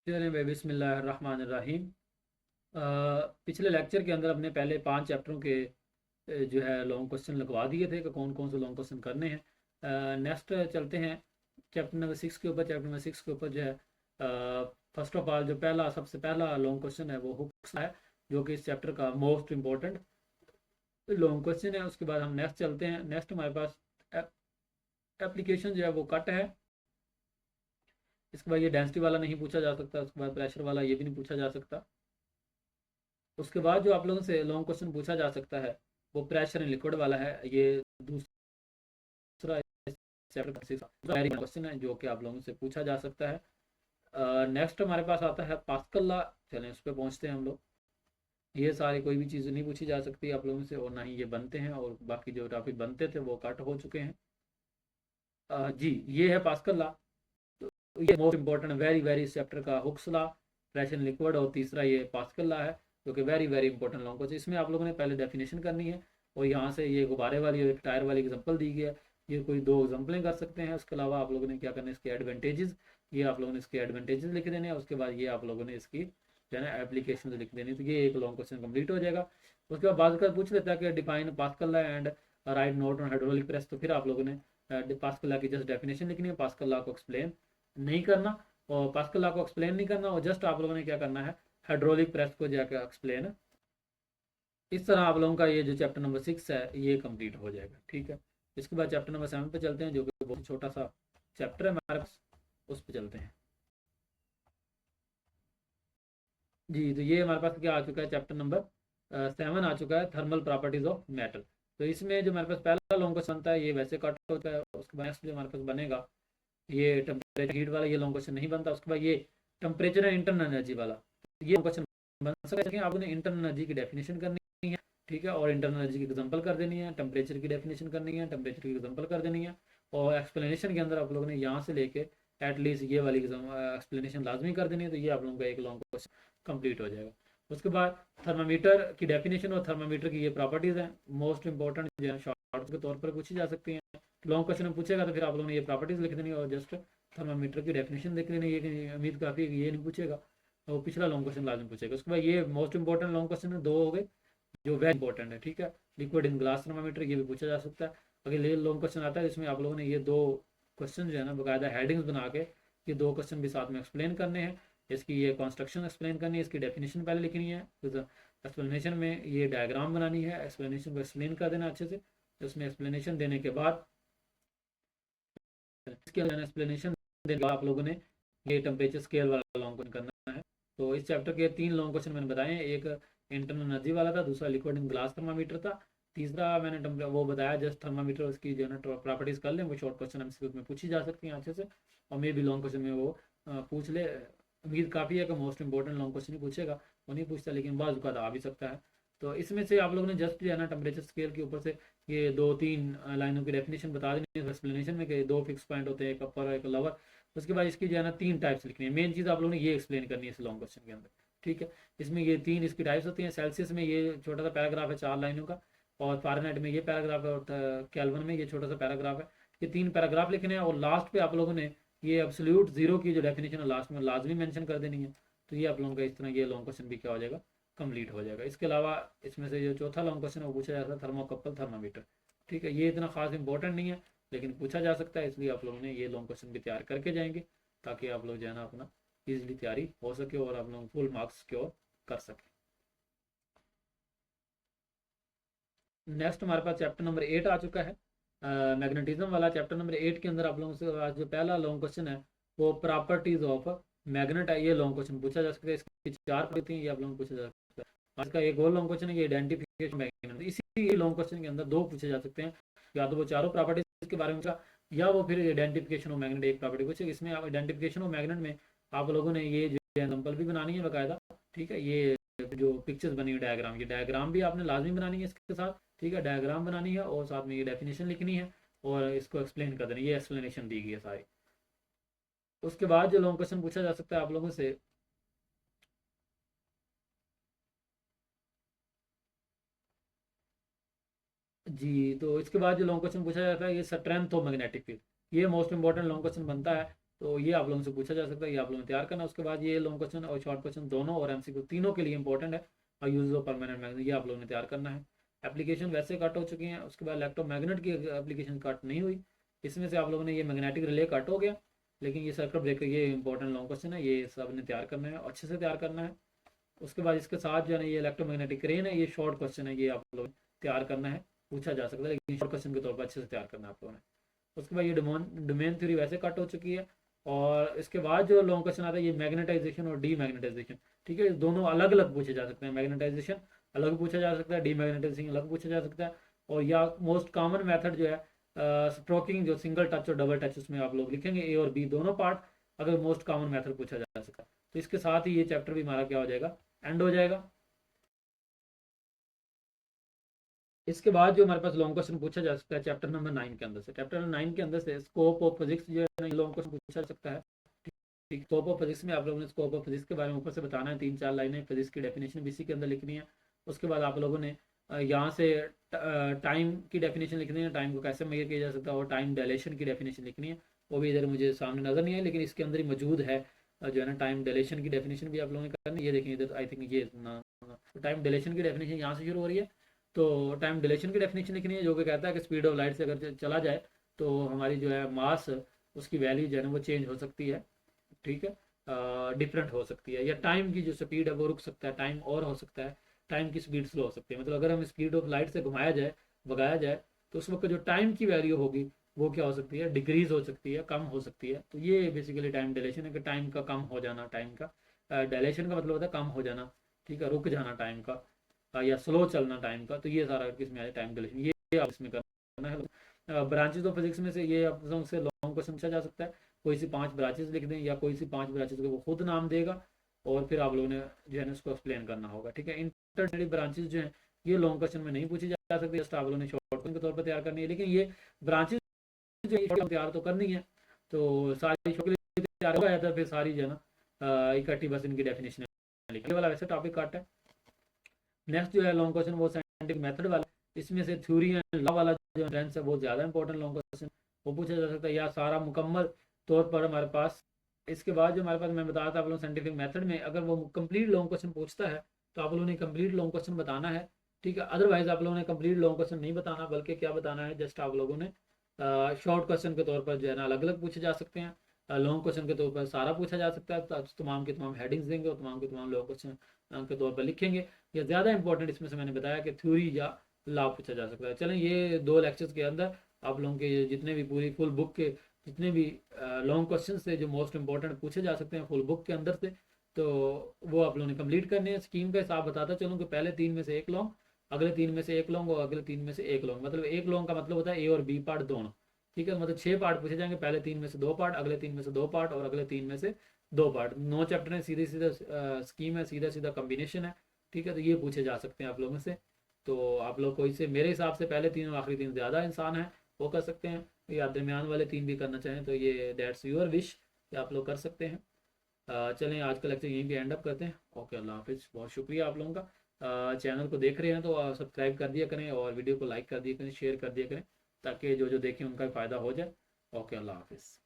चलें भाई, बिस्मिल्लाहिर्रहमानिर्रहीम। पिछले लेक्चर के अंदर अपने पहले 5 चैप्टरों के जो है लॉन्ग क्वेश्चन लगवा दिए थे कि कौन कौन से लॉन्ग क्वेश्चन करने हैं। नेक्स्ट चलते हैं चैप्टर नंबर 6 के ऊपर। चैप्टर नंबर 6 के ऊपर जो है फर्स्ट ऑफ ऑल जो पहला सबसे पहला लॉन्ग क्वेश्चन है वो हुक्स है, जो कि इस चैप्टर का मोस्ट इम्पोर्टेंट लॉन्ग क्वेश्चन है। उसके बाद हम नेक्स्ट चलते हैं। नेक्स्ट हमारे पास एप्लीकेशन जो है वो कट है। इसके बाद ये डेंसिटी वाला नहीं पूछा जा सकता। उसके बाद प्रेशर वाला ये भी नहीं पूछा जा सकता। उसके बाद जो आप लोगों से लॉन्ग क्वेश्चन पूछा जा सकता है वो प्रेशर इन लिक्विड वाला है। ये दूसरा चैप्टर का क्वेश्चन है जो कि आप लोगों से पूछा जा सकता है। नेक्स्ट हमारे पास आता है पास्कल लॉ। चलें उस पर पहुंचते हैं हम लोग। ये सारी कोई भी चीज़ नहीं पूछी जा सकती आप लोगों से, और ना ही ये बनते हैं, और बाकी जो टॉपिक बनते थे वो कट हो चुके हैं। जी, ये है पास्कल लॉ। ये most important very very chapter का Hooke's law, pressure in liquid, और तीसरा ये पास्कल लॉ है जो कि very very important long question. इसमें आप लोगों ने पहले डेफिनेशन करनी है, और यहाँ से ये गुब्बारे वाली और एक टायर वाली एग्जांपल दी गई है। ये कोई 2 एग्जांपलें कर सकते हैं। उसके अलावा आप लोगों ने क्या करना है, इसके एडवांटेजेस, ये आप लोगों ने इसके एडवांटेजेस लिख देने हैं। उसके बाद ये आप लोगों ने इसकी जो है ना एप्लीकेशन लिख देनी है। तो ये एक लॉन्ग क्वेश्चन कंप्लीट हो जाएगा। उसके बाद बाद पूछ लेता है कि define pascal law and right note on hydraulic press. तो फिर आप लोगों ने पास्कल लॉ की जस्ट डेफिनेशन लिखनी है, पास्कल लॉ को एक्सप्लेन नहीं करना, और पास्कल लॉ को एक्सप्लेन नहीं करना, और जस्ट आप लोगों ने क्या करना है, हाइड्रोलिक प्रेस को जाकर एक्सप्लेन। इस तरह आप लोगों का ये जो चैप्टर नंबर 6 है ये कंप्लीट हो जाएगा। ठीक है। इसके बाद चैप्टर नंबर 7 पे चलते हैं, जो कि बहुत छोटा सा चैप्टर है हमारे पास। उस पर चलते हैं। जी, तो ये हमारे पास क्या आ चुका है, चैप्टर नंबर 7 आ चुका है, थर्मल प्रॉपर्टीज ऑफ मेटल। तो इसमें जो हमारे पास पहला लॉन्ग क्वेश्चन बनता है ये वैसे कट होता है। उसके बाद नेक्स्ट जो हमारे पास बनेगा ये टेम्परेचर हीट वाला, ये लॉन्ग क्वेश्चन नहीं बनता। उसके बाद ये टेम्परेचर एंड इंटरनल एनर्जी वाला, तो ये क्वेश्चन बन सकता है। आपने इंटरनल एनर्जी की डेफिनेशन करनी है, ठीक है, और इंटरनल एनर्जी की एग्जांपल कर देनी है। टेम्परेचर की डेफिनेशन करनी है, टेम्परेचर की एग्जांपल कर देनी है, और एक्सप्लेनेशन के अंदर आप लोगों ने यहाँ से लेके एटलीस्ट ये वाली एक्सप्लेनेशन लाजमी कर देनी है। तो ये आप लोगों का एक लॉन्ग क्वेश्चन कंप्लीट हो जाएगा। उसके बाद थर्मामीटर की डेफिनेशन और थर्मामीटर की ये प्रॉपर्टीज़ हैं, मोस्ट इंपॉर्टेंट जो है शॉर्ट के तौर पर पूछी जा सकती हैं। लॉन्ग क्वेश्चन में पूछेगा तो फिर आप लोगों ने ये प्रॉपर्टीज़ लिख देनी है, और जस्ट थर्मामीटर की डेफिनेशन देख लेनी है। ये उम्मीद काफ़ी है कि ये नहीं पूछेगा, और पिछला लॉन्ग क्वेश्चन लाजमी पूछेगा। उसके बाद ये मोस्ट इंपॉर्टेंट लॉन्ग क्वेश्चन है, 2 हो गए जो वेरी इंपॉर्टेंट है। ठीक है। लिक्विड इन ग्लास थर्मामीटर, ये भी पूछा जा सकता है। अगर लॉन्ग क्वेश्चन आता है जिसमें आप लोगों ने ये 2 क्वेश्चन जो है ना बाकायदा हेडिंग्स बना के ये 2 क्वेश्चन भी साथ में एक्सप्लेन करने हैं। इसकी ये कंस्ट्रक्शन एक्सप्लेन करनी है, इसकी डेफिनेशन पहले लिखनी है, फिर एक्सप्लेनेशन में ये डायग्राम बनानी है, एक्सप्लेनेशन को एक्सप्लेन कर देना अच्छे से। उसमें एक्सप्लेनेशन देने के बाद इसके एक्सप्लेनेशन देने के बाद आप लोगों ने ये टेम्परेचर स्केल वाला लॉन्ग क्वेश्चन करना है। तो इस चैप्टर के 3 लॉन्ग क्वेश्चन मैंने बताए हैं। एक इंटरनल एनर्जी वाला था, दूसरा लिक्विड इन ग्लास थर्मामीटर था, तीसरा मैंने वो बताया जस्ट थर्मामीटर, उसकी जो है ना प्रॉपर्टीज कर लें। वो शॉर्ट क्वेश्चन एमसीक्यू में पूछी जा सकती हैं अच्छे से, और मे भी लॉन्ग क्वेश्चन में वो पूछ ले। उम्मीद काफ़ी है कि मोस्ट इंपॉर्टेंट लॉन्ग क्वेश्चन ही पूछेगा, वो नहीं पूछता, लेकिन बाज़ का आ भी सकता है। तो इसमें से आप लोगों ने जस्ट जो है ना टेम्परेचर स्केल के ऊपर से ये 2-3 लाइनों की डेफिनेशन बता देनी है एक्सप्लेनेशन में, कि 2 फिक्स पॉइंट होते हैं, एक अपर और एक लोअर। उसके बाद इसकी जो है ना 3 टाइप्स लिखनी है। मेन चीज़ आप लोगों ने ये एक्सप्लेन करनी है इस लॉन्ग क्वेश्चन के अंदर। ठीक है। इसमें ये 3 इसकी टाइप्स होती हैं। सेल्सियस में ये छोटा सा पैराग्राफ है 4 लाइनों का, और फ़ारेनहाइट में ये पैराग्राफ है, और केल्विन में ये छोटा सा पैराग्राफ है। ये 3 पैराग्राफ लिखने हैं, और लास्ट पे आप लोगों ने ये एब्सोल्यूट जीरो की जो डेफिनेशन है लास्ट में लाजमी मेंशन कर देनी है। तो ये आप लोगों का इस तरह ये लॉन्ग क्वेश्चन भी क्या हो जाएगा, कंप्लीट हो जाएगा। इसके अलावा इसमें से जो चौथा लॉन्ग क्वेश्चन है वो पूछा जाता है थर्मोकपल थर्मामीटर। ठीक है। ये इतना खास इंपॉर्टेंट नहीं है, लेकिन पूछा जा सकता है, इसलिए आप लोगों ने ये लॉन्ग क्वेश्चन भी तैयार करके जाएंगे, ताकि आप लोग जो है ना अपना ईजिली तैयारी हो सके और आप लोग फुल मार्क्स सिक्योर कर सकें। नेक्स्ट हमारे पास चैप्टर नंबर 8 आ चुका है, मैग्नेटिज्म वाला। चैप्टर नंबर 8 के अंदर आप लोगों से आज जो पहला लॉन्ग क्वेश्चन है वो प्रॉपर्टीज ऑफ मैग्नेट है। ये लॉन्ग क्वेश्चन पूछा जा सकता है। इसकी 4 प्रॉपर्टी हैं, ये आप लोगों को पूछा जा सकता है। आज का एक और लॉन्ग क्वेश्चन है, ये आइडेंटिफिकेशन मैग्नेट। इसी लॉन्ग क्वेश्चन के अंदर 2 पूछे जा सकते हैं, या तो वो चारों प्रॉपर्टीज के बारे में पूछा, या वो फिर आइडेंटिफिकेशन ऑफ मैग्नेट एक प्रॉपर्टी पूछे। इसमें आप आइडेंटिफिकेशन ऑफ मैग्नेट में आप लोगों ने ये जो एग्जाम्पल भी बनानी है बाकायदा। ठीक है। ये जो पिक्चर्स बनी हुई डायग्राम, ये डायग्राम भी आपने लाजमी बनानी है इसके साथ। ठीक है। डायग्राम बनानी है, और साथ में ये डेफिनेशन लिखनी है, और इसको एक्सप्लेन कर देना। ये एक्सप्लेनेशन दी गई है सारी। उसके बाद जो लॉन्ग क्वेश्चन पूछा जा सकता है आप लोगों से, जी, तो इसके बाद जो लॉन्ग क्वेश्चन पूछा जाता है ये स्ट्रेंथ ऑफ मैग्नेटिक फील्ड, ये मोस्ट इंपॉर्टेंट लॉन्ग क्वेश्चन बनता है। तो ये आप लोगों से पूछा जा सकता है, ये आप लोगों ने तैयार करना। उसके बाद ये लॉन्ग क्वेश्चन और शॉर्ट क्वेश्चन दोनों और एमसीक्यू तीनों के लिए इंपॉर्टेंट है। और यूज ऑफ परमानेंट मैग्नेट ये आप लोगों ने तैयार करना है। एप्लीकेशन वैसे कट हो चुकी हैं। उसके बाद इलेक्ट्रोमैग्नेट की एप्लीकेशन कट नहीं हुई। इसमें से आप लोगों ने ये मैग्नेटिक रिले कट हो गया, लेकिन ये सर्किट ब्रेकर ये इंपॉर्टेंट लॉन्ग क्वेश्चन है, ये सब ने तैयार करना है, अच्छे से तैयार करना है। उसके बाद इसके साथ जो है ना ये इलेक्ट्रोमैग्नेटिक क्रेन है, ये शॉर्ट क्वेश्चन है, ये आप लोग तैयार करना है, पूछा जा सकता है, लेकिन शॉर्ट क्वेश्चन के तौर पर अच्छे से तैयार करना है आप लोगों ने। उसके बाद ये डोमेन थ्योरी वैसे कट हो चुकी है। और इसके बाद जो लॉन्ग क्वेश्चन आता है ये मैग्नेटाइजेशन और डीमैग्नेटाइजेशन। ठीक है, दोनों अलग अलग पूछे जा सकते हैं। मैग्नेटाइजेशन अलग पूछा जा सकता है, डीमैग्नेटाइजेशन अलग पूछा जा सकता है। और या मोस्ट कॉमन मेथड जो है स्ट्रोकिंग, जो सिंगल टच और डबल टच, उसमें आप लोग लिखेंगे ए और बी दोनों पार्ट, अगर मोस्ट कॉमन मेथड पूछा जा सकता है। तो इसके साथ ही ये चैप्टर भी हमारा क्या हो जाएगा, एंड हो जाएगा। इसके बाद जो हमारे पास लॉन्ग क्वेश्चन पूछा जा सकता है चैप्टर नंबर 9 के अंदर से। चैप्टर नंबर 9 के अंदर से स्कोप ऑफ फिजिक्स जो है लॉन्ग क्वेश्चन पूछा जा सकता है। ठीक, स्कोप ऑफ फिजिक्स में आप लोगों ने स्कोप ऑफ फिजिक्स के बारे में ऊपर से बताना है, 3-4 लाइनें फिजिक्स की डेफिनेशन भी इसी के अंदर लिखनी है। उसके बाद आप लोगों ने यहाँ से टाइम की डेफिनेशन लिखनी है, टाइम को कैसे मेजर किया जा सकता है, और टाइम डायलेशन की डेफिनेशन लिखनी है। वो भी इधर मुझे सामने नजर नहीं है, लेकिन इसके अंदर ही मौजूद है। जो है ना टाइम डायलेशन की डेफिनेशन भी आप लोगों ने करनी है। ये देखें इधर, आई थिंक ये टाइम डायलेशन की डेफिनेशन यहाँ से शुरू हो रही है। तो टाइम डिलेशन की डेफिनेशन लिखनी है, जो कि कहता है कि स्पीड ऑफ लाइट से अगर चला जाए तो हमारी जो है मास, उसकी वैल्यू जो है ना वो चेंज हो सकती है। ठीक है, डिफरेंट हो सकती है, या टाइम की जो स्पीड है वो रुक सकता है, टाइम और हो सकता है, टाइम की स्पीड स्लो हो सकती है। मतलब अगर हम स्पीड ऑफ लाइट से घुमाया जाए, भगाया जाए, तो उस वक्त जो टाइम की वैल्यू होगी वो क्या हो सकती है, डिक्रीज हो सकती है, कम हो सकती है। तो ये बेसिकली टाइम डिलेशन है, कि टाइम का कम हो जाना, टाइम का डायलेशन का मतलब होता है कम हो जाना। ठीक है, रुक जाना टाइम का, या स्लो चलना टाइम का। तो ये सारा किसमें आ जाए, टाइम डिलेशन, ये आप इसमें करना है। ब्रांचेज ऑफ फिजिक्स में से ये आप लोगों से लॉन्ग क्वेश्चन पूछा जा सकता है। कोई सी 5 ब्रांचेज लिख दें, या कोई सी 5 ब्रांचेज को वो खुद नाम देगा, और फिर आप लोगों ने जो है ना उसको एक्सप्लेन करना होगा। ठीक है, इंटरमीडिएट ब्रांचेज जो है ये लॉन्ग क्वेश्चन में नहीं पूछी जा सकती, जस्ट आप लोगों ने शॉर्ट क्वेश्चन के तौर पर तैयार करनी है। लेकिन ये ब्रांचेज जो है तैयार तो करनी है, तो सारी शॉर्ट के लिए तैयार हो जाता है, फिर सारी जो है ना इकट्ठी बस इनकी डेफिनेशन लिखने वाला वैसे टॉपिक काट है। नेक्स्ट जो है लॉन्ग क्वेश्चन वो साइंटिफिक मेथड वाला, इसमें से थ्योरी एंड लॉ वाला जो रेंस है बहुत ज़्यादा इंपॉर्टेंट लॉन्ग क्वेश्चन, वो पूछा जा सकता है, या सारा मुकम्मल तौर पर हमारे पास। इसके बाद जो हमारे पास मैं बताया था आप लोगों साइंटिफिक मेथड में, अगर वो कंप्लीट लॉन्ग क्वेश्चन पूछता है तो आप लोगों ने कंप्लीट लॉन्ग क्वेश्चन बताना है। ठीक है, अदरवाइज आप लोगों ने कंप्लीट लॉन्ग क्वेश्चन नहीं बताना, बल्कि क्या बताना है, जस्ट आप लोगों ने शॉर्ट क्वेश्चन के तौर पर जो है ना अलग अलग पूछे जा सकते हैं। लॉन्ग क्वेश्चन के तौर पर सारा पूछा जा सकता है, तो तमाम के तमाम हेडिंग्स देंगे और तमाम के तमाम लॉन्ग क्वेश्चन के तौर पर लिखेंगे। या ज़्यादा इंपॉर्टेंट इसमें से मैंने बताया कि थ्योरी या लॉ पूछा जा सकता है। चलें, ये 2 लेक्चर्स के अंदर आप लोगों के जितने भी पूरी फुल बुक के जितने भी लॉन्ग क्वेश्चन थे जो मोस्ट इंपॉर्टेंट पूछे जा सकते हैं फुल बुक के अंदर से, तो वो आप लोगों ने कंप्लीट करने हैं। स्कीम का हिसाब बताता चलूँ कि पहले 3 में से 1 लॉन्ग, अगले 3 में से 1 लॉन्ग, और अगले 3 में से 1 लॉन्ग। मतलब 1 लॉन्ग का मतलब होता है ए और बी पार्ट दोनों। ठीक है, मतलब 6 पार्ट पूछे जाएंगे, पहले 3 में से 2 पार्ट, अगले 3 में से 2 पार्ट, और अगले 3 में से 2 पार्ट। 9 चैप्टर है, सीधे सीधा स्कीम है, सीधा सीधा कॉम्बिनेशन है। ठीक है, तो ये पूछे जा सकते हैं आप लोगों से। तो आप लोग को इससे मेरे हिसाब से पहले 3 और आखिरी 3 ज़्यादा इंसान है, वो कर सकते हैं, या दरमियान वाले 3 भी करना चाहें तो ये दैट्स योर विश, कि आप लोग कर सकते हैं। चलें, आज का लेक्चर यहीं पे एंड अप करते हैं। ओके, अल्लाह हाफिज़। बहुत शुक्रिया आप लोगों का। चैनल को देख रहे हैं तो सब्सक्राइब कर दिया करें, और वीडियो को लाइक कर दिया करें, शेयर कर दिया करें, ताकि जो जो देखें उनका फ़ायदा हो जाए। ओके, अल्लाह हाफिज़।